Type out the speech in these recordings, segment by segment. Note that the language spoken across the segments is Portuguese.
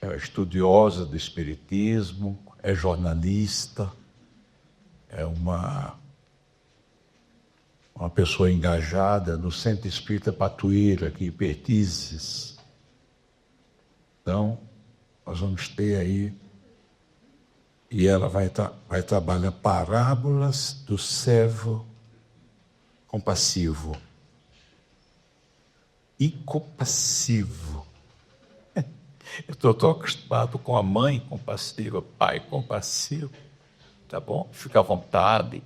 é estudiosa do espiritismo, é jornalista, é uma pessoa engajada no Centro Espírita Patuíra, aqui em Pertizes. Então, nós vamos ter aí, e ela vai trabalhar parábolas do servo compassivo. Incompassivo. Eu estou tão acostumado com a mãe compassiva, pai compassivo. Tá bom? Fica à vontade.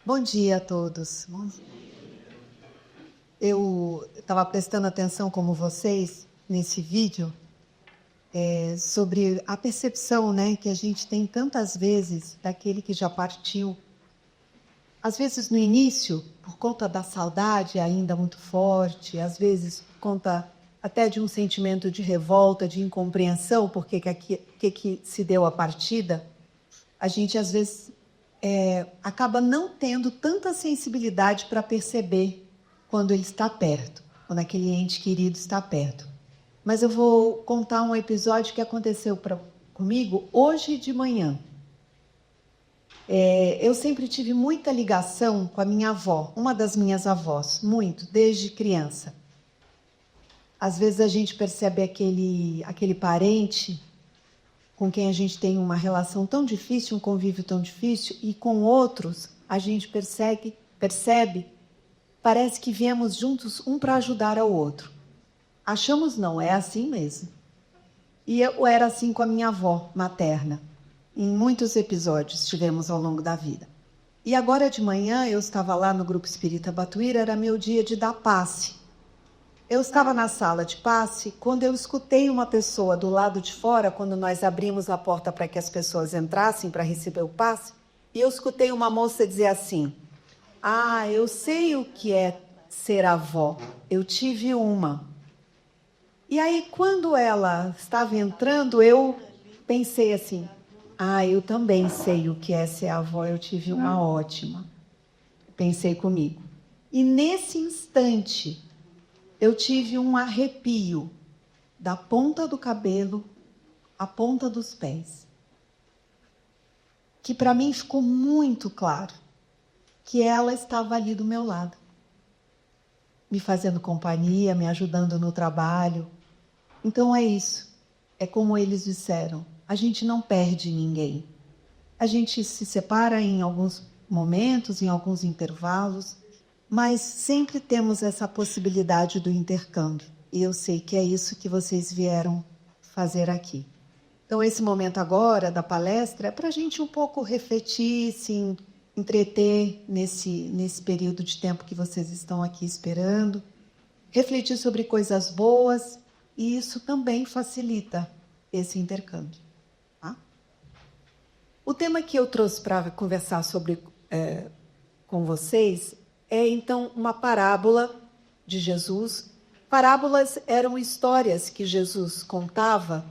Bom dia a todos. Eu estava prestando atenção, como vocês, nesse vídeo, sobre a percepção, né, que a gente tem tantas vezes daquele que já partiu. Às vezes no início, por conta da saudade ainda muito forte, às vezes por conta até de um sentimento de revolta, de incompreensão, porque que se deu a partida, a gente às vezes acaba não tendo tanta sensibilidade para perceber quando ele está perto, quando aquele ente querido está perto. Mas eu vou contar um episódio que aconteceu comigo hoje de manhã. Eu sempre tive muita ligação com a minha avó, uma das minhas avós, muito, desde criança. Às vezes a gente percebe aquele parente com quem a gente tem uma relação tão difícil, um convívio tão difícil, e com outros a gente percebe, parece que viemos juntos um para ajudar ao outro. Achamos não, é assim mesmo. E eu era assim com a minha avó materna. Em muitos episódios tivemos ao longo da vida. E agora de manhã eu estava lá no Grupo Espírita Batuíra, era meu dia de dar passe. Eu estava na sala de passe quando eu escutei uma pessoa do lado de fora, quando nós abrimos a porta para que as pessoas entrassem para receber o passe, e eu escutei uma moça dizer assim: "Ah, eu sei o que é ser avó, eu tive uma." E aí, quando ela estava entrando, eu pensei assim: "Ah, eu também sei o que é ser avó, eu tive uma ótima." Pensei comigo. E nesse instante, eu tive um arrepio da ponta do cabelo à ponta dos pés. Que para mim ficou muito claro que ela estava ali do meu lado, me fazendo companhia, me ajudando no trabalho. Então é isso. É como eles disseram, a gente não perde ninguém. A gente se separa em alguns momentos, em alguns intervalos, mas sempre temos essa possibilidade do intercâmbio. E eu sei que é isso que vocês vieram fazer aqui. Então, esse momento agora da palestra é para a gente um pouco refletir, se entreter nesse período de tempo que vocês estão aqui esperando, refletir sobre coisas boas, e isso também facilita esse intercâmbio. Tá? O tema que eu trouxe para conversar sobre com vocês é, então, uma parábola de Jesus. Parábolas eram histórias que Jesus contava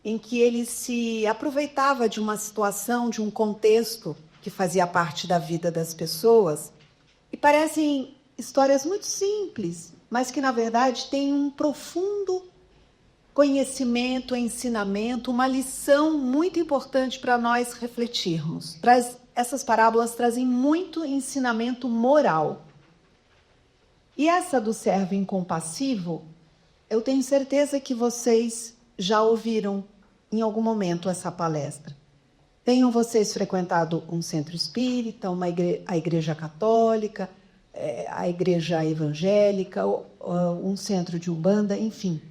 em que ele se aproveitava de uma situação, de um contexto que fazia parte da vida das pessoas. E parecem histórias muito simples, mas que, na verdade, têm um profundo conhecimento, ensinamento, uma lição muito importante para nós refletirmos. Essas parábolas trazem muito ensinamento moral. E essa do servo incompassivo, eu tenho certeza que vocês já ouviram em algum momento essa palestra. Tenham vocês frequentado um centro espírita, a igreja católica, a igreja evangélica, um centro de umbanda, enfim.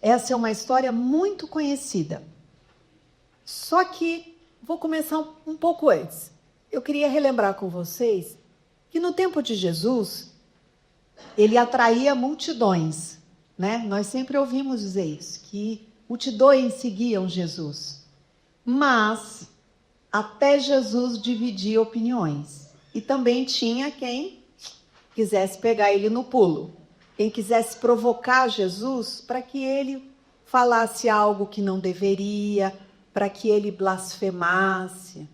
Essa é uma história muito conhecida. Só que vou começar um pouco antes. Eu queria relembrar com vocês que no tempo de Jesus, ele atraía multidões, né? Nós sempre ouvimos dizer isso, que multidões seguiam Jesus. Mas até Jesus dividia opiniões. E também tinha quem quisesse pegar ele no pulo. Quem quisesse provocar Jesus para que ele falasse algo que não deveria, para que ele blasfemasse.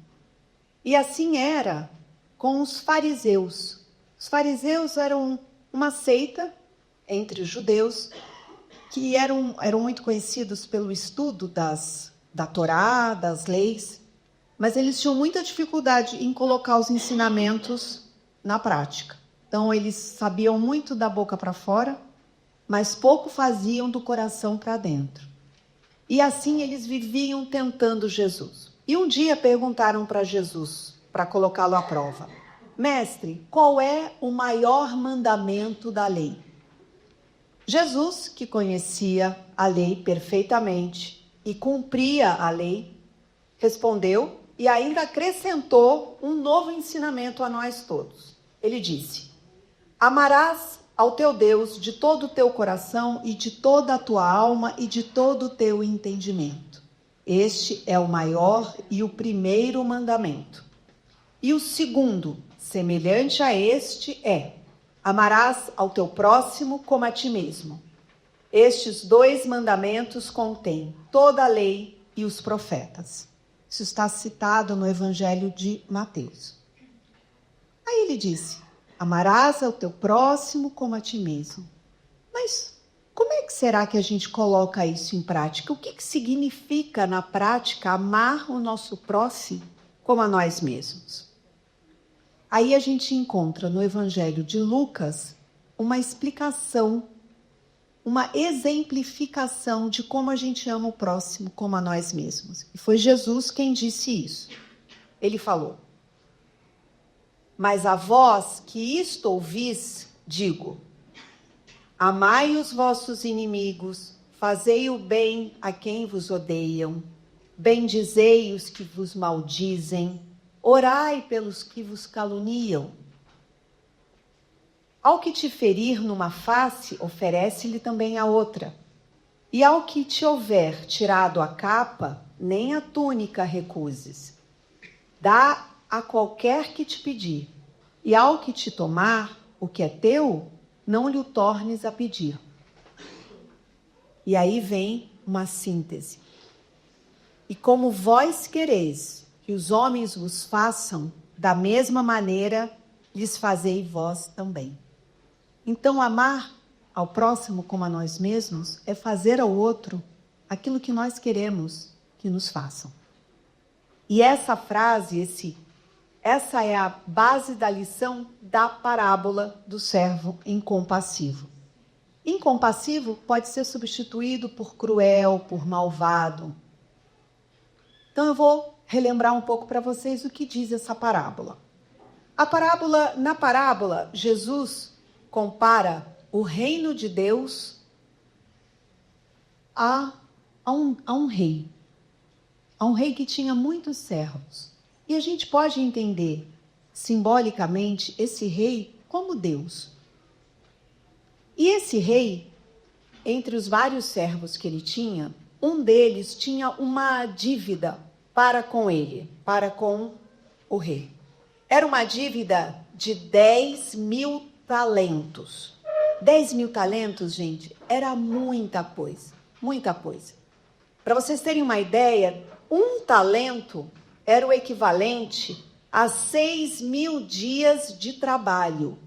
E assim era com os fariseus. Os fariseus eram uma seita entre os judeus que eram muito conhecidos pelo estudo da Torá, das leis, mas eles tinham muita dificuldade em colocar os ensinamentos na prática. Então, eles sabiam muito da boca para fora, mas pouco faziam do coração para dentro. E assim eles viviam tentando Jesus. E um dia perguntaram para Jesus, para colocá-lo à prova: Mestre, qual é o maior mandamento da lei? Jesus, que conhecia a lei perfeitamente e cumpria a lei, respondeu e ainda acrescentou um novo ensinamento a nós todos. Ele disse: amarás ao teu Deus de todo o teu coração e de toda a tua alma e de todo o teu entendimento. Este é o maior e o primeiro mandamento. E o segundo, semelhante a este, é: amarás ao teu próximo como a ti mesmo. Estes 2 mandamentos contêm toda a lei e os profetas. Isso está citado no Evangelho de Mateus. Aí ele disse: amarás ao teu próximo como a ti mesmo. Mas como é que será que a gente coloca isso em prática? O que significa, na prática, amar o nosso próximo como a nós mesmos? Aí a gente encontra no Evangelho de Lucas uma explicação, uma exemplificação de como a gente ama o próximo como a nós mesmos. E foi Jesus quem disse isso. Ele falou: mas a vós que isto ouvis, digo: amai os vossos inimigos, fazei o bem a quem vos odeiam, bendizei os que vos maldizem, orai pelos que vos caluniam. Ao que te ferir numa face, oferece-lhe também a outra. E ao que te houver tirado a capa, nem a túnica recuses. Dá a qualquer que te pedir, e ao que te tomar o que é teu, não lhe o tornes a pedir. E aí vem uma síntese. E como vós quereis que os homens vos façam, da mesma maneira lhes fazei vós também. Então, amar ao próximo como a nós mesmos é fazer ao outro aquilo que nós queremos que nos façam. E essa frase, essa é a base da lição da parábola do servo incompassivo. Incompassivo pode ser substituído por cruel, por malvado. Então eu vou relembrar um pouco para vocês o que diz essa parábola. Na parábola, Jesus compara o reino de Deus a um rei. A um rei que tinha muitos servos. E a gente pode entender, simbolicamente, esse rei como Deus. E esse rei, entre os vários servos que ele tinha, um deles tinha uma dívida para com ele, para com o rei. Era uma dívida de 10.000 talentos. 10.000 talentos, gente, era muita coisa, muita coisa. Para vocês terem uma ideia, um talento era o equivalente a 6.000 dias de trabalho.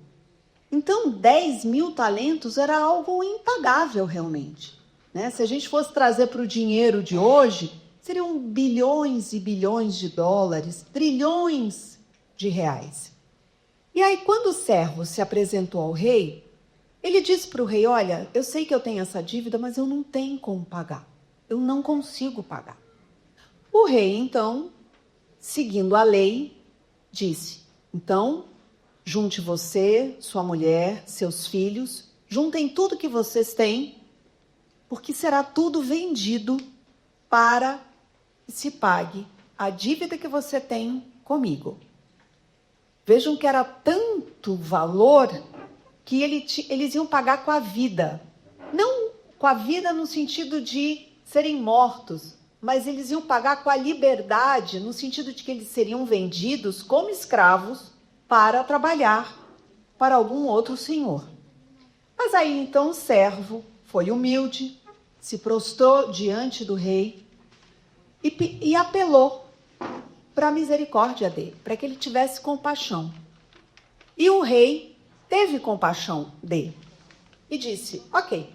Então, 10.000 talentos era algo impagável realmente, né? Se a gente fosse trazer para o dinheiro de hoje, seriam bilhões e bilhões de dólares, trilhões de reais. E aí, quando o servo se apresentou ao rei, ele disse para o rei: olha, eu sei que eu tenho essa dívida, mas eu não tenho como pagar. Eu não consigo pagar. O rei, então, seguindo a lei, disse: então, junte você, sua mulher, seus filhos, juntem tudo que vocês têm, porque será tudo vendido para que se pague a dívida que você tem comigo. Vejam que era tanto valor que eles iam pagar com a vida. Não com a vida no sentido de serem mortos, mas eles iam pagar com a liberdade, no sentido de que eles seriam vendidos como escravos para trabalhar para algum outro senhor. Mas aí então o servo foi humilde, se prostrou diante do rei e apelou para a misericórdia dele, para que ele tivesse compaixão. E o rei teve compaixão dele e disse: ok,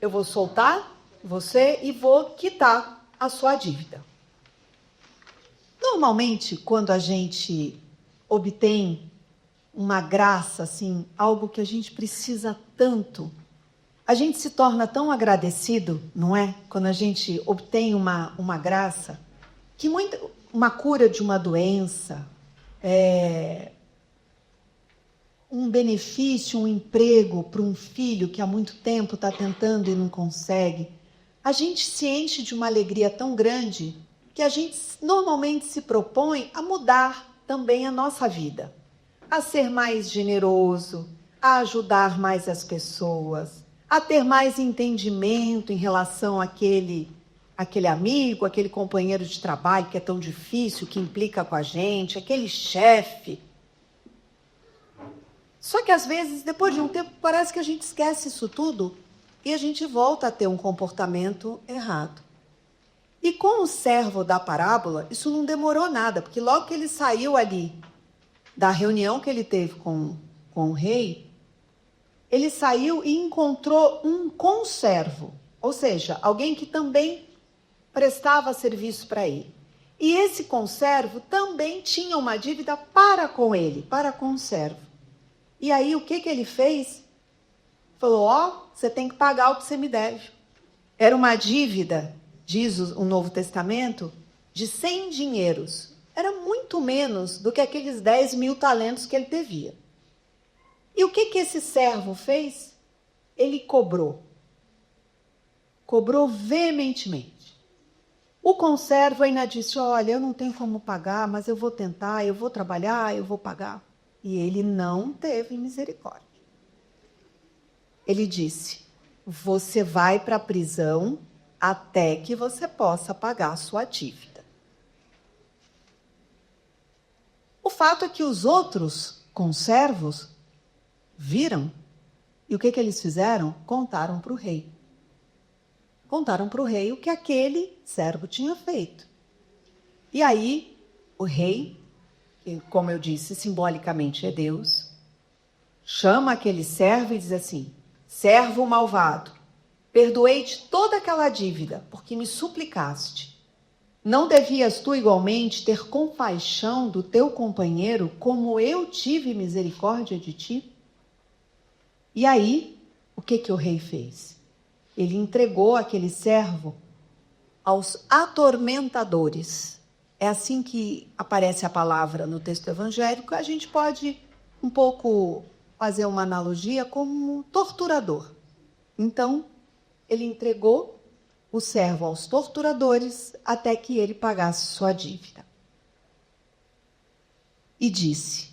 eu vou soltar você e vou quitar a sua dívida. Normalmente, quando a gente obtém uma graça, assim, algo que a gente precisa tanto, a gente se torna tão agradecido, não é? Quando a gente obtém uma graça, que uma cura de uma doença, um benefício, um emprego para um filho que há muito tempo está tentando e não consegue, a gente se enche de uma alegria tão grande que a gente normalmente se propõe a mudar também a nossa vida, a ser mais generoso, a ajudar mais as pessoas, a ter mais entendimento em relação àquele amigo, aquele companheiro de trabalho que é tão difícil, que implica com a gente, aquele chefe. Só que às vezes, depois de um tempo, parece que a gente esquece isso tudo e a gente volta a ter um comportamento errado. E com o servo da parábola, isso não demorou nada, porque logo que ele saiu ali da reunião que ele teve com o rei, ele saiu e encontrou um conservo, ou seja, alguém que também prestava serviço para ele. E esse conservo também tinha uma dívida para com ele, para com o servo. E aí o que ele fez? Falou, você tem que pagar o que você me deve. Era uma dívida, diz o Novo Testamento, de 100 dinheiros. Era muito menos do que aqueles 10.000 talentos que ele devia. E o que esse servo fez? Ele cobrou. Cobrou veementemente. O conservo ainda disse, olha, eu não tenho como pagar, mas eu vou tentar, eu vou trabalhar, eu vou pagar. E ele não teve misericórdia. Ele disse, você vai para a prisão até que você possa pagar a sua dívida. O fato é que os outros conservos viram, e o que eles fizeram? Contaram para o rei. Contaram para o rei o que aquele servo tinha feito. E aí, o rei, que, como eu disse, simbolicamente é Deus, chama aquele servo e diz assim, servo malvado, perdoei-te toda aquela dívida, porque me suplicaste. Não devias tu igualmente ter compaixão do teu companheiro, como eu tive misericórdia de ti? E aí, o que o rei fez? Ele entregou aquele servo aos atormentadores. É assim que aparece a palavra no texto evangélico. A gente pode um pouco fazer uma analogia como um torturador. Então, ele entregou o servo aos torturadores até que ele pagasse sua dívida. E disse,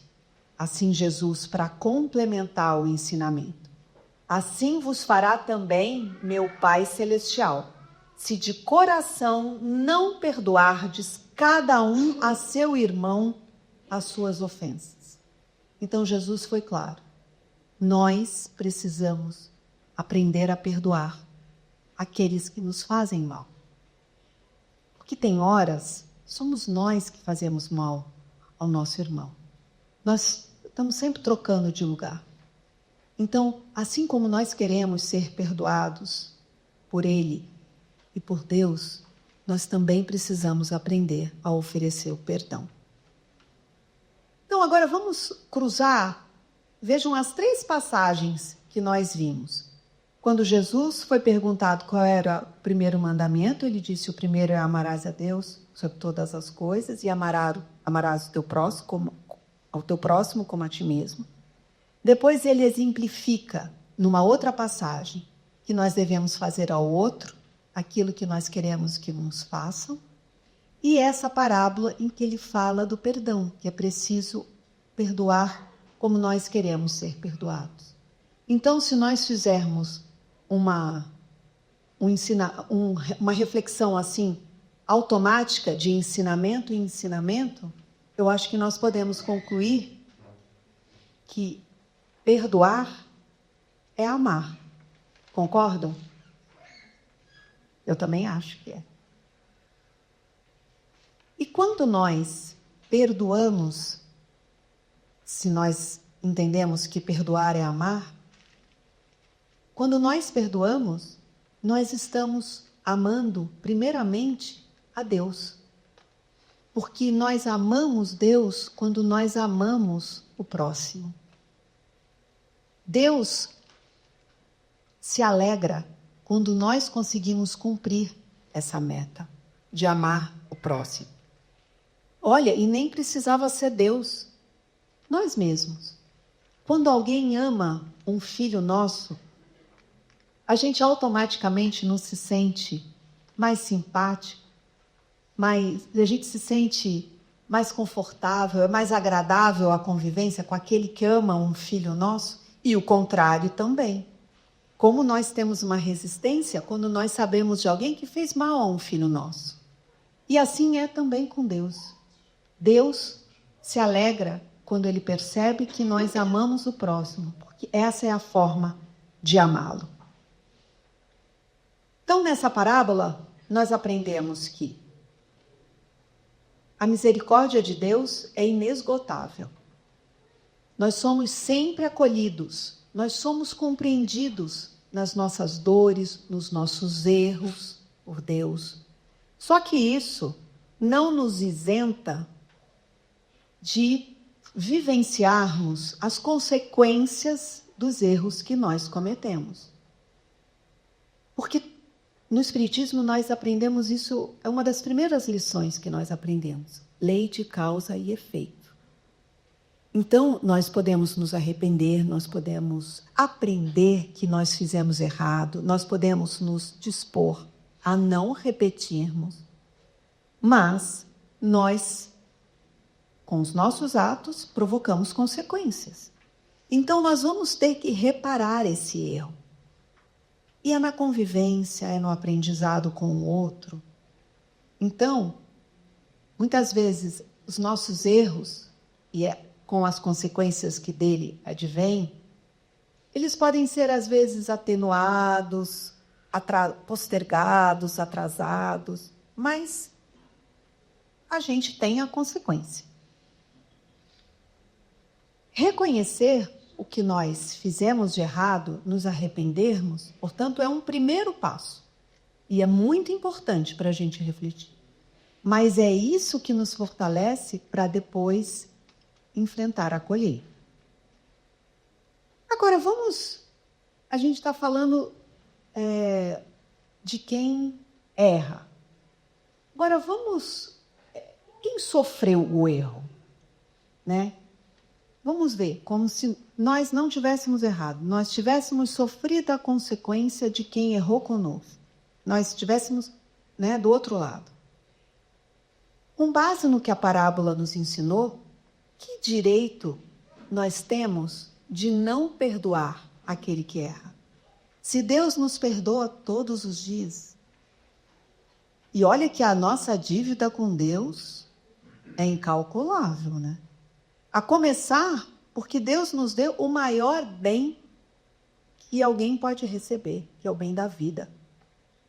assim Jesus, para complementar o ensinamento, assim vos fará também meu Pai Celestial, se de coração não perdoardes cada um a seu irmão as suas ofensas. Então Jesus foi claro. Nós precisamos aprender a perdoar aqueles que nos fazem mal. Porque tem horas, somos nós que fazemos mal ao nosso irmão. Nós estamos sempre trocando de lugar. Então, assim como nós queremos ser perdoados por Ele e por Deus, nós também precisamos aprender a oferecer o perdão. Então, agora vamos cruzar. Vejam as 3 passagens que nós vimos. Quando Jesus foi perguntado qual era o primeiro mandamento, ele disse, o primeiro é amarás a Deus sobre todas as coisas e amarás o teu próximo ao teu próximo como a ti mesmo. Depois ele exemplifica, numa outra passagem, que nós devemos fazer ao outro aquilo que nós queremos que nos façam. E essa parábola em que ele fala do perdão, que é preciso perdoar como nós queremos ser perdoados. Então, se nós fizermos uma reflexão assim, automática de ensinamento em ensinamento, eu acho que nós podemos concluir que perdoar é amar. Concordam? Eu também acho que é. E quando nós perdoamos, se nós entendemos que perdoar é amar, quando nós perdoamos, nós estamos amando primeiramente a Deus. Porque nós amamos Deus quando nós amamos o próximo. Deus se alegra quando nós conseguimos cumprir essa meta de amar o próximo. Olha, e nem precisava ser Deus, nós mesmos. Quando alguém ama um filho nosso, a gente automaticamente não se sente mais simpático, a gente se sente mais confortável, é mais agradável a convivência com aquele que ama um filho nosso, e o contrário também. Como nós temos uma resistência quando nós sabemos de alguém que fez mal a um filho nosso. E assim é também com Deus. Deus se alegra quando Ele percebe que nós amamos o próximo, porque essa é a forma de amá-lo. Então, nessa parábola, nós aprendemos que a misericórdia de Deus é inesgotável. Nós somos sempre acolhidos, nós somos compreendidos nas nossas dores, nos nossos erros por Deus. Só que isso não nos isenta de vivenciarmos as consequências dos erros que nós cometemos. Porque no Espiritismo nós aprendemos isso, é uma das primeiras lições que nós aprendemos. Lei de causa e efeito. Então, nós podemos nos arrepender, nós podemos aprender que nós fizemos errado, nós podemos nos dispor a não repetirmos, mas nós, com os nossos atos, provocamos consequências. Então, nós vamos ter que reparar esse erro. E é na convivência, é no aprendizado com o outro. Então, muitas vezes, os nossos erros, e com as consequências que dele advêm, eles podem ser, às vezes, atenuados, postergados, atrasados, mas a gente tem a consequência. Reconhecer o que nós fizemos de errado, nos arrependermos, portanto, é um primeiro passo. E é muito importante para a gente refletir. Mas é isso que nos fortalece para depois enfrentar a colheita. Agora, a gente está falando de quem erra. Agora, quem sofreu o erro? Né? Vamos ver, como se nós não tivéssemos errado, nós tivéssemos sofrido a consequência de quem errou conosco. Nós estivéssemos, do outro lado. Com base no que a parábola nos ensinou, que direito nós temos de não perdoar aquele que erra? Se Deus nos perdoa todos os dias, e olha que a nossa dívida com Deus é incalculável, né? A começar porque Deus nos deu o maior bem que alguém pode receber, que é o bem da vida.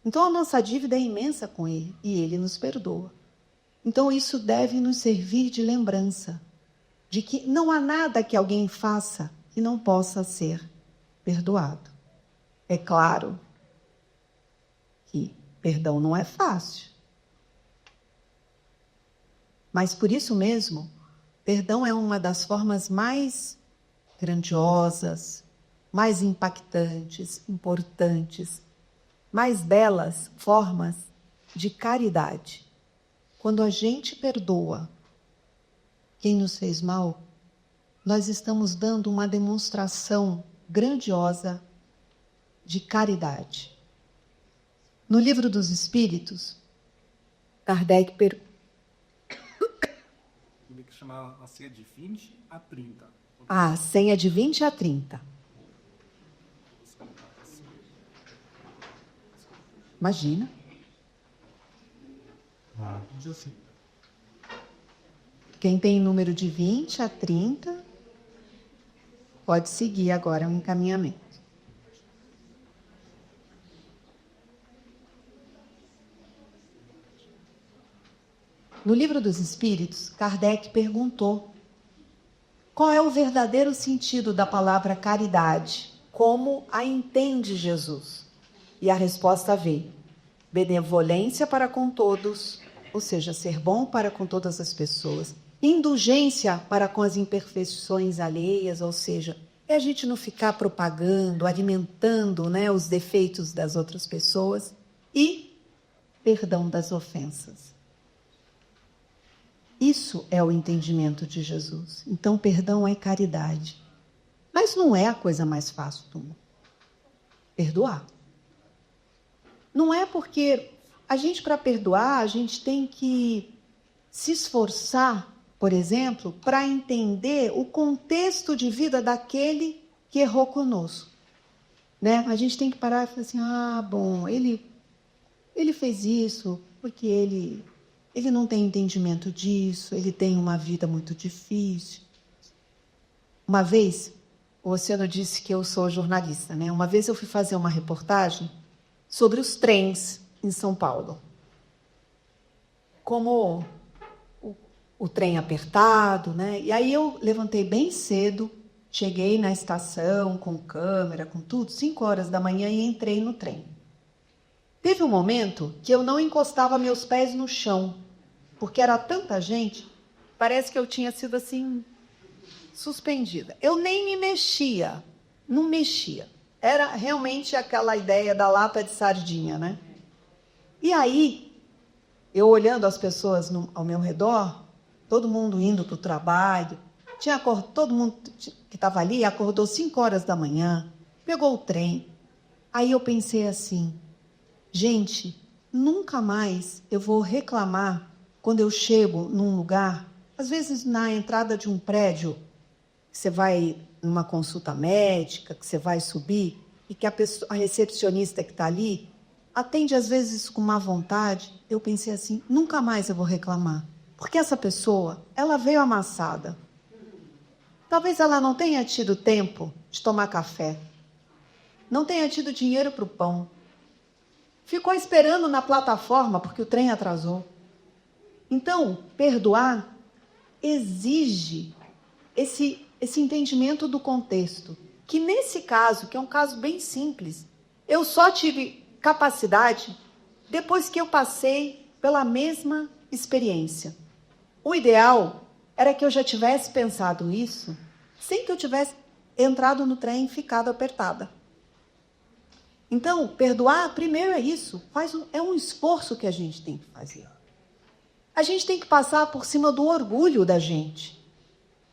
Então a nossa dívida é imensa com Ele, e Ele nos perdoa. Então isso deve nos servir de lembrança, de que não há nada que alguém faça que não possa ser perdoado. É claro que perdão não é fácil. Mas por isso mesmo, perdão é uma das formas mais grandiosas, mais impactantes, importantes, mais belas formas de caridade. Quando a gente perdoa quem nos fez mal, nós estamos dando uma demonstração grandiosa de caridade. No Livro dos Espíritos, Kardec Tem que chamar a senha de 20 a 30. A senha de 20 a 30. Imagina. Diz assim. Quem tem número de 20 a 30, pode seguir agora o encaminhamento. No Livro dos Espíritos, Kardec perguntou qual é o verdadeiro sentido da palavra caridade, como a entende Jesus. E a resposta veio: benevolência para com todos, ou seja, ser bom para com todas as pessoas. Indulgência para com as imperfeições alheias, ou seja, é a gente não ficar propagando, alimentando, né, os defeitos das outras pessoas. E perdão das ofensas. Isso é o entendimento de Jesus. Então, perdão é caridade. Mas não é a coisa mais fácil do mundo. Perdoar. Não é porque a gente, para perdoar, a gente tem que se esforçar, por exemplo, para entender o contexto de vida daquele que errou conosco. Né? A gente tem que parar e falar assim, bom, ele fez isso porque ele não tem entendimento disso, ele tem uma vida muito difícil. Uma vez, o Oceano disse que eu sou jornalista, né? Uma vez eu fui fazer uma reportagem sobre os trens em São Paulo. Como o trem apertado, né? E aí eu levantei bem cedo, cheguei na estação com câmera, com tudo, 5 horas da manhã e entrei no trem. Teve um momento que eu não encostava meus pés no chão, porque era tanta gente, parece que eu tinha sido assim, suspendida. Eu nem me mexia, não mexia. Era realmente aquela ideia da lata de sardinha, né? E aí, eu olhando as pessoas ao meu redor, todo mundo indo para o trabalho, todo mundo que estava ali acordou 5 horas da manhã, pegou o trem. Aí eu pensei assim, gente, nunca mais eu vou reclamar quando eu chego num lugar, às vezes na entrada de um prédio, que você vai numa consulta médica, que você vai subir, e que a recepcionista que está ali atende às vezes com má vontade. Eu pensei assim, nunca mais eu vou reclamar, porque essa pessoa, ela veio amassada. Talvez ela não tenha tido tempo de tomar café, não tenha tido dinheiro para o pão, ficou esperando na plataforma porque o trem atrasou. Então, perdoar exige esse entendimento do contexto, que nesse caso, que é um caso bem simples, eu só tive capacidade depois que eu passei pela mesma experiência. O ideal era que eu já tivesse pensado isso sem que eu tivesse entrado no trem e ficado apertada. Então, perdoar, primeiro é isso, é um esforço que a gente tem que fazer. A gente tem que passar por cima do orgulho da gente,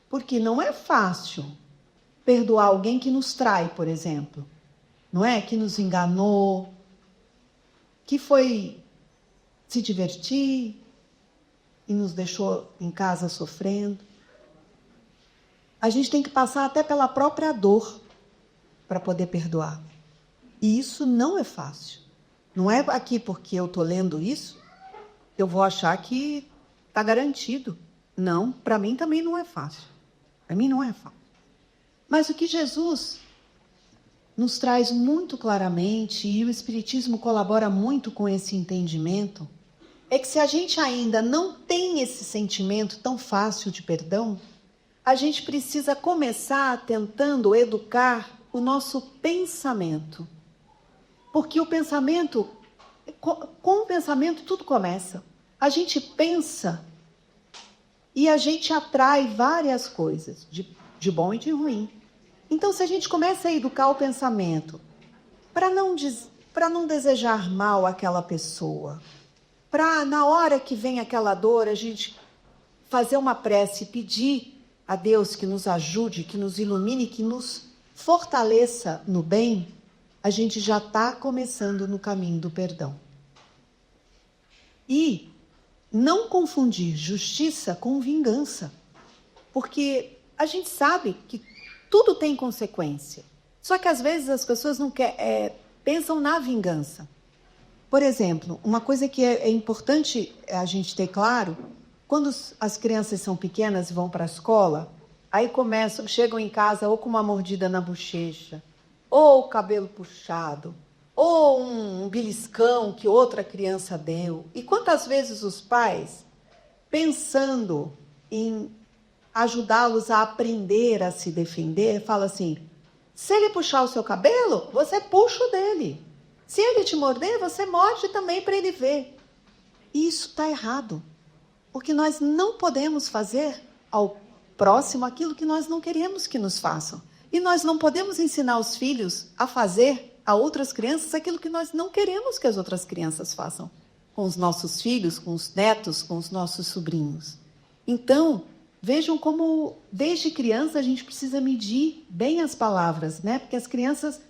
porque não é fácil perdoar alguém que nos trai, por exemplo, não é? Que nos enganou, que foi se divertir e nos deixou em casa sofrendo. A gente tem que passar até pela própria dor para poder perdoar. E isso não é fácil. Não é aqui porque eu estou lendo isso, eu vou achar que está garantido. Não, para mim também não é fácil. Para mim não é fácil. Mas o que Jesus nos traz muito claramente, e o Espiritismo colabora muito com esse entendimento, é que se a gente ainda não tem esse sentimento tão fácil de perdão, a gente precisa começar tentando educar o nosso pensamento. Porque o pensamento, com o pensamento tudo começa. A gente pensa e a gente atrai várias coisas, de bom e de ruim. Então, se a gente começa a educar o pensamento para não desejar mal àquela pessoa, para, na hora que vem aquela dor, a gente fazer uma prece e pedir a Deus que nos ajude, que nos ilumine, que nos fortaleça no bem, a gente já está começando no caminho do perdão. E não confundir justiça com vingança, porque a gente sabe que tudo tem consequência. Só que às vezes as pessoas não pensam na vingança. Por exemplo, uma coisa que é importante a gente ter claro, quando as crianças são pequenas e vão para a escola, aí chegam em casa ou com uma mordida na bochecha, ou o cabelo puxado, ou um beliscão que outra criança deu. E quantas vezes os pais, pensando em ajudá-los a aprender a se defender, falam assim, se ele puxar o seu cabelo, você puxa o dele. Se ele te morder, você morde também para ele ver. E isso está errado. Porque nós não podemos fazer ao próximo aquilo que nós não queremos que nos façam. E nós não podemos ensinar os filhos a fazer a outras crianças aquilo que nós não queremos que as outras crianças façam. Com os nossos filhos, com os netos, com os nossos sobrinhos. Então, vejam como, desde criança, a gente precisa medir bem as palavras, né? Porque as crianças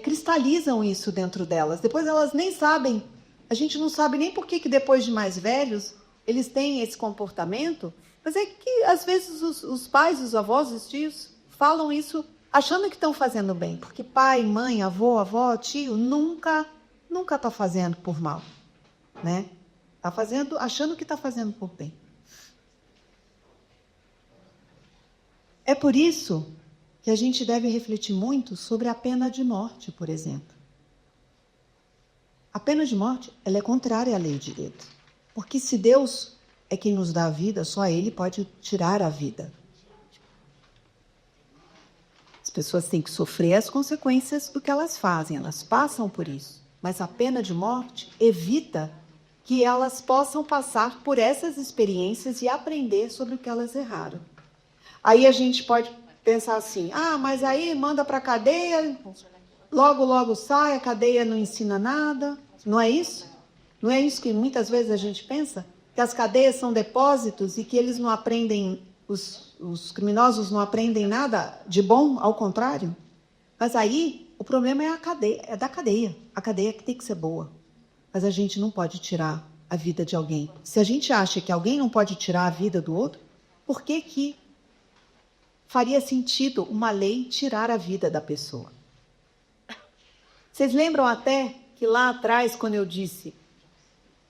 cristalizam isso dentro delas. Depois elas nem sabem, a gente não sabe nem por que depois de mais velhos, eles têm esse comportamento, mas é que, às vezes, os pais, os avós, os tios, falam isso achando que estão fazendo bem. Porque pai, mãe, avô, avó, tio, nunca está fazendo por mal, né? Está fazendo, achando que está fazendo por bem. É por isso que a gente deve refletir muito sobre a pena de morte, por exemplo. A pena de morte, ela é contrária à lei de direito. Porque se Deus é quem nos dá a vida, só Ele pode tirar a vida. As pessoas têm que sofrer as consequências do que elas fazem, elas passam por isso. Mas a pena de morte evita que elas possam passar por essas experiências e aprender sobre o que elas erraram. Aí a gente pode pensar assim, mas aí manda para a cadeia, logo sai, a cadeia não ensina nada. Não é isso? Não é isso que muitas vezes a gente pensa? Que as cadeias são depósitos e que eles não aprendem, os criminosos não aprendem nada de bom, ao contrário. Mas aí o problema é a cadeia, é da cadeia. A cadeia que tem que ser boa. Mas a gente não pode tirar a vida de alguém. Se a gente acha que alguém não pode tirar a vida do outro, por que faria sentido uma lei tirar a vida da pessoa? Vocês lembram até que lá atrás, quando eu disse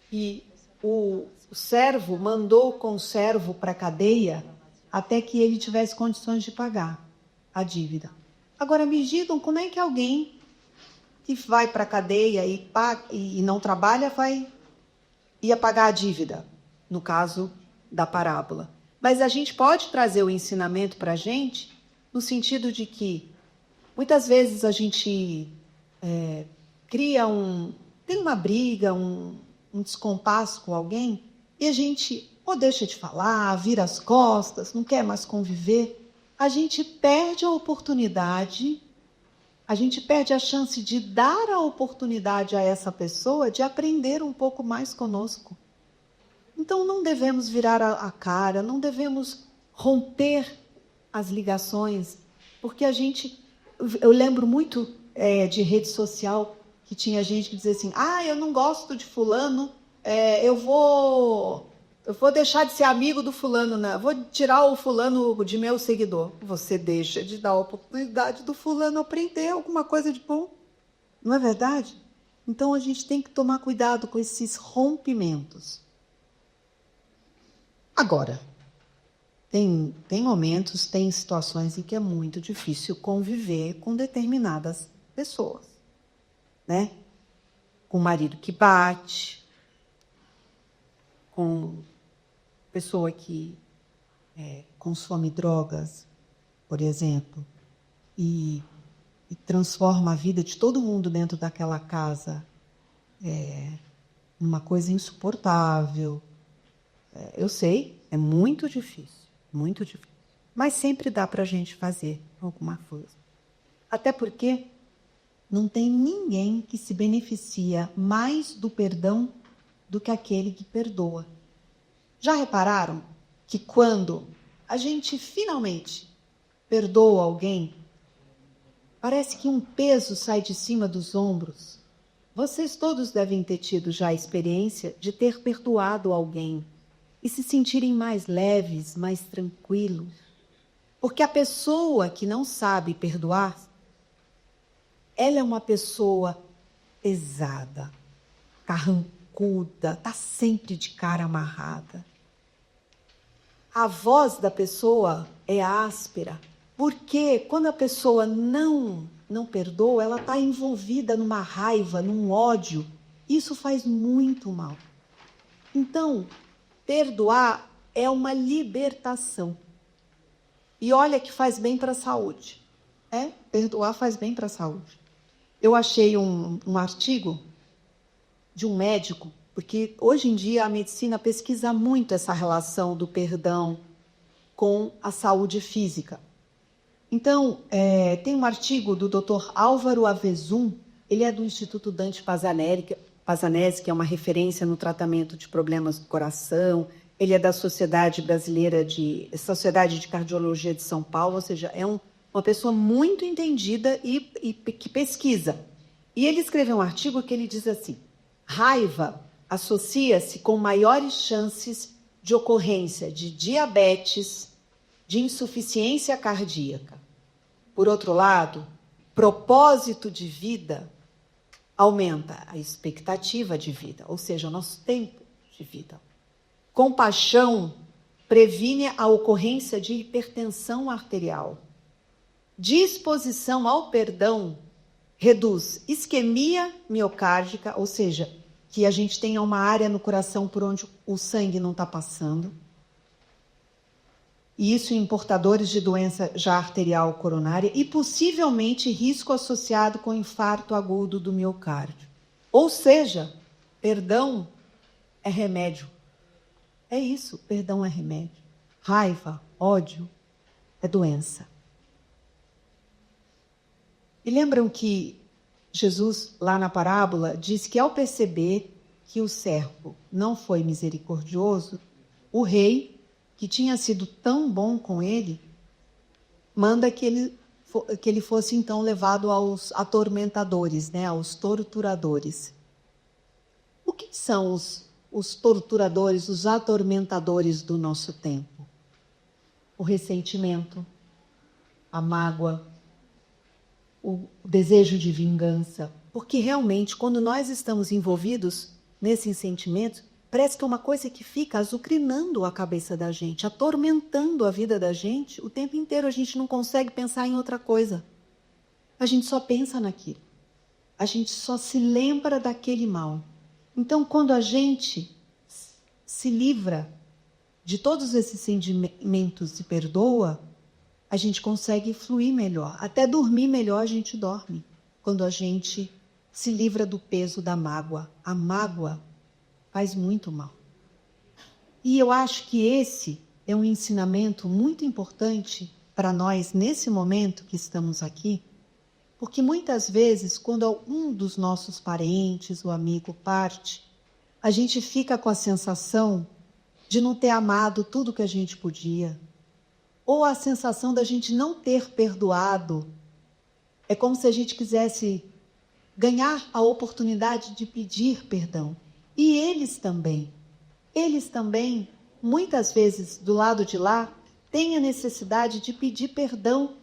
que o servo mandou o conservo para a cadeia até que ele tivesse condições de pagar a dívida. Agora, me digam como é que alguém que vai para a cadeia e não trabalha ia pagar a dívida, no caso da parábola. Mas a gente pode trazer o ensinamento para a gente no sentido de que muitas vezes a gente tem uma briga, um descompasso com alguém e a gente ou deixa de falar, vira as costas, não quer mais conviver. A gente perde a oportunidade, a gente perde a chance de dar a oportunidade a essa pessoa de aprender um pouco mais conosco. Então, não devemos virar a cara, não devemos romper as ligações, porque eu lembro muito de rede social que tinha gente que dizia assim, eu não gosto de fulano, eu vou deixar de ser amigo do fulano, né? Vou tirar o fulano de meu seguidor. Você deixa de dar a oportunidade do fulano aprender alguma coisa de bom. Não é verdade? Então, a gente tem que tomar cuidado com esses rompimentos. Agora, tem momentos, tem situações em que é muito difícil conviver com determinadas pessoas, né? Com o marido que bate, com pessoa que consome drogas, por exemplo, e transforma a vida de todo mundo dentro daquela casa numa coisa insuportável. Eu sei, é muito difícil, mas sempre dá para a gente fazer alguma coisa. Até porque não tem ninguém que se beneficia mais do perdão do que aquele que perdoa. Já repararam que quando a gente finalmente perdoa alguém, parece que um peso sai de cima dos ombros? Vocês todos devem ter tido já a experiência de ter perdoado alguém e se sentirem mais leves, mais tranquilos. Porque a pessoa que não sabe perdoar, ela é uma pessoa pesada, carrancuda, está sempre de cara amarrada. A voz da pessoa é áspera, porque quando a pessoa não perdoa, ela está envolvida numa raiva, num ódio. Isso faz muito mal. Então, perdoar é uma libertação. E olha que faz bem para a saúde. Perdoar faz bem para a saúde. Eu achei um artigo de um médico, porque hoje em dia a medicina pesquisa muito essa relação do perdão com a saúde física. Então, tem um artigo do Dr. Álvaro Avezum, ele é do Instituto Dante Pazzanesi, que é uma referência no tratamento de problemas do coração, ele é da Sociedade de Cardiologia de São Paulo, ou seja, é uma pessoa muito entendida e que pesquisa. E ele escreveu um artigo que ele diz assim: raiva associa-se com maiores chances de ocorrência de diabetes, de insuficiência cardíaca. Por outro lado, propósito de vida aumenta a expectativa de vida, ou seja, o nosso tempo de vida. Compaixão previne a ocorrência de hipertensão arterial. Disposição ao perdão reduz isquemia miocárdica, ou seja, que a gente tenha uma área no coração por onde o sangue não está passando. E isso em portadores de doença já arterial coronária e possivelmente risco associado com infarto agudo do miocárdio. Ou seja, perdão é remédio. É isso, perdão é remédio. Raiva, ódio é doença. E lembram que Jesus, lá na parábola, diz que ao perceber que o servo não foi misericordioso, o rei, que tinha sido tão bom com ele, manda que ele fosse então levado aos atormentadores, aos torturadores. O que são os torturadores, os atormentadores do nosso tempo? O ressentimento, a mágoa, o desejo de vingança. Porque realmente, quando nós estamos envolvidos nesses sentimentos, parece que é uma coisa que fica azucrinando a cabeça da gente, atormentando a vida da gente o tempo inteiro. A gente não consegue pensar em outra coisa. A gente só pensa naquilo. A gente só se lembra daquele mal. Então, quando a gente se livra de todos esses sentimentos e perdoa, a gente consegue fluir melhor. Até dormir melhor a gente dorme, quando a gente se livra do peso da mágoa. A mágoa faz muito mal. E eu acho que esse é um ensinamento muito importante para nós nesse momento que estamos aqui, porque muitas vezes, quando algum dos nossos parentes ou amigo parte, a gente fica com a sensação de não ter amado tudo que a gente podia, ou a sensação da gente não ter perdoado. É como se a gente quisesse ganhar a oportunidade de pedir perdão. E eles também, muitas vezes, do lado de lá, têm a necessidade de pedir perdão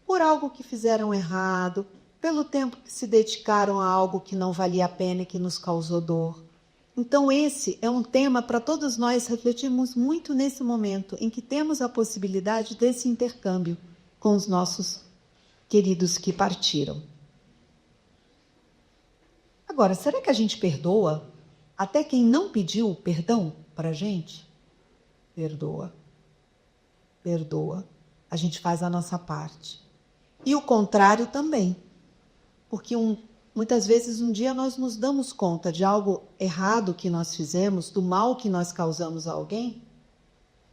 por algo que fizeram errado, pelo tempo que se dedicaram a algo que não valia a pena e que nos causou dor. Então esse é um tema para todos nós refletirmos muito nesse momento em que temos a possibilidade desse intercâmbio com os nossos queridos que partiram. Agora, será que a gente perdoa até quem não pediu perdão para a gente? Perdoa. Perdoa. A gente faz a nossa parte. E o contrário também. Porque muitas vezes um dia nós nos damos conta de algo errado que nós fizemos, do mal que nós causamos a alguém.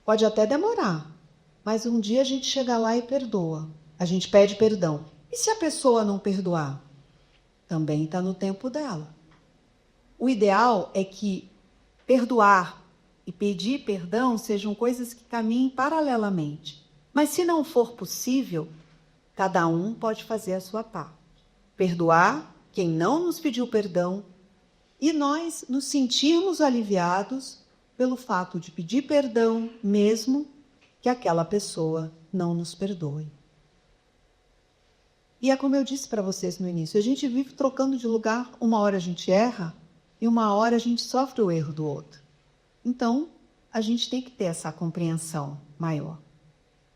Pode até demorar, mas um dia a gente chega lá e perdoa. A gente pede perdão. E se a pessoa não perdoar? Também está no tempo dela. O ideal é que perdoar e pedir perdão sejam coisas que caminhem paralelamente. Mas se não for possível, cada um pode fazer a sua parte. Perdoar quem não nos pediu perdão e nós nos sentirmos aliviados pelo fato de pedir perdão, mesmo que aquela pessoa não nos perdoe. E é como eu disse para vocês no início, a gente vive trocando de lugar, uma hora a gente erra e uma hora a gente sofre o erro do outro. Então, a gente tem que ter essa compreensão maior.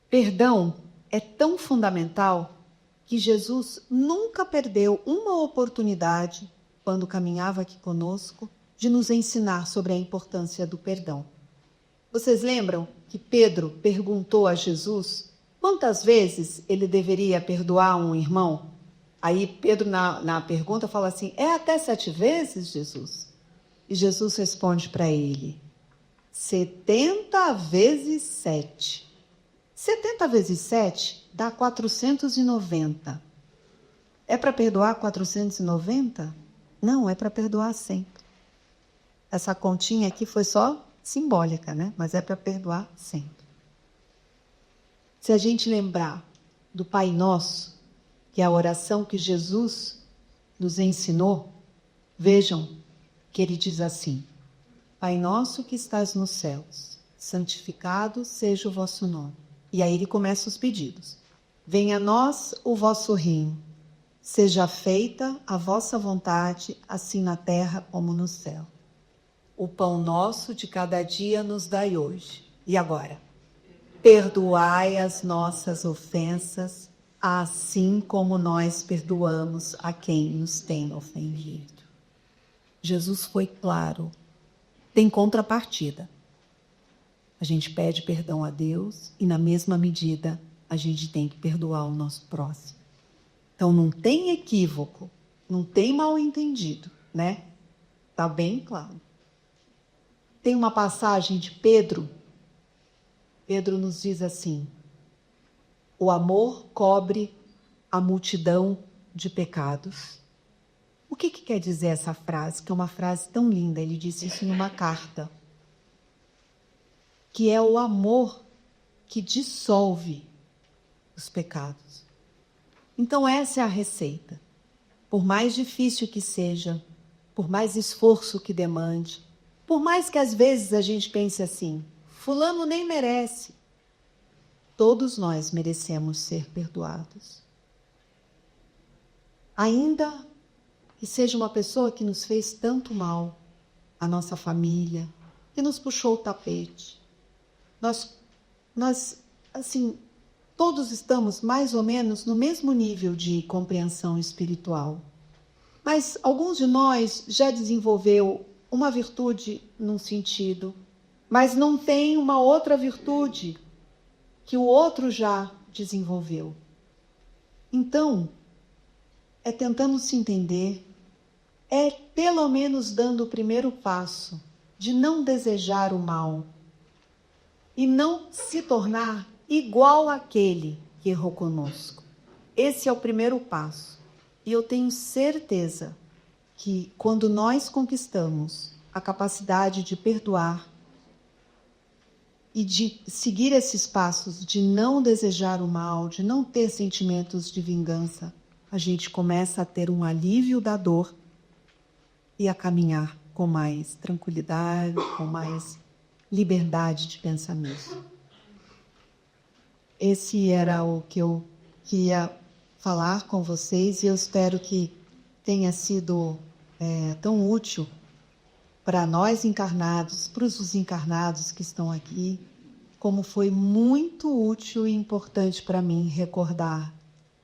Perdão é tão fundamental que Jesus nunca perdeu uma oportunidade, quando caminhava aqui conosco, de nos ensinar sobre a importância do perdão. Vocês lembram que Pedro perguntou a Jesus quantas vezes ele deveria perdoar um irmão? Aí Pedro, na pergunta, fala assim, é até 7 vezes, Jesus? E Jesus responde para ele, 70 vezes 7. 70 vezes 7 dá 490. É para perdoar 490? Não, é para perdoar sempre. Essa continha aqui foi só simbólica, né? Mas é para perdoar sempre. Se a gente lembrar do Pai Nosso, que é a oração que Jesus nos ensinou, vejam que ele diz assim, Pai Nosso que estás nos céus, santificado seja o vosso nome. E aí ele começa os pedidos. Venha a nós o vosso reino, seja feita a vossa vontade, assim na terra como no céu. O pão nosso de cada dia nos dai hoje. E agora? Perdoai as nossas ofensas, assim como nós perdoamos a quem nos tem ofendido. Jesus foi claro. Tem contrapartida. A gente pede perdão a Deus e, na mesma medida, a gente tem que perdoar o nosso próximo. Então, não tem equívoco, não tem mal-entendido, né? Está bem claro. Tem uma passagem de Pedro. Pedro nos diz assim, o amor cobre a multidão de pecados. O que quer dizer essa frase? Que é uma frase tão linda, ele disse isso numa carta. Que é o amor que dissolve os pecados. Então essa é a receita. Por mais difícil que seja, por mais esforço que demande, por mais que às vezes a gente pense assim, fulano nem merece. Todos nós merecemos ser perdoados. Ainda que seja uma pessoa que nos fez tanto mal, a nossa família, que nos puxou o tapete. Nós, assim, todos estamos mais ou menos no mesmo nível de compreensão espiritual. Mas alguns de nós já desenvolveu uma virtude num sentido, mas não tem uma outra virtude que o outro já desenvolveu. Então, é tentando se entender, é pelo menos dando o primeiro passo de não desejar o mal e não se tornar igual àquele que errou conosco. Esse é o primeiro passo. E eu tenho certeza que quando nós conquistamos a capacidade de perdoar e de seguir esses passos, de não desejar o mal, de não ter sentimentos de vingança, a gente começa a ter um alívio da dor e a caminhar com mais tranquilidade, com mais liberdade de pensamento. Esse era o que eu queria falar com vocês e eu espero que tenha sido tão útil para nós encarnados, para os desencarnados que estão aqui, como foi muito útil e importante para mim recordar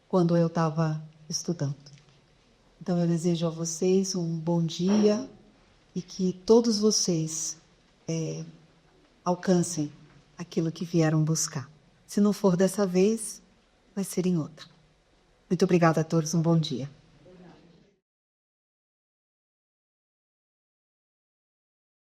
quando eu estava estudando. Então eu desejo a vocês um bom dia e que todos vocês alcancem aquilo que vieram buscar. Se não for dessa vez, vai ser em outra. Muito obrigada a todos, um bom dia.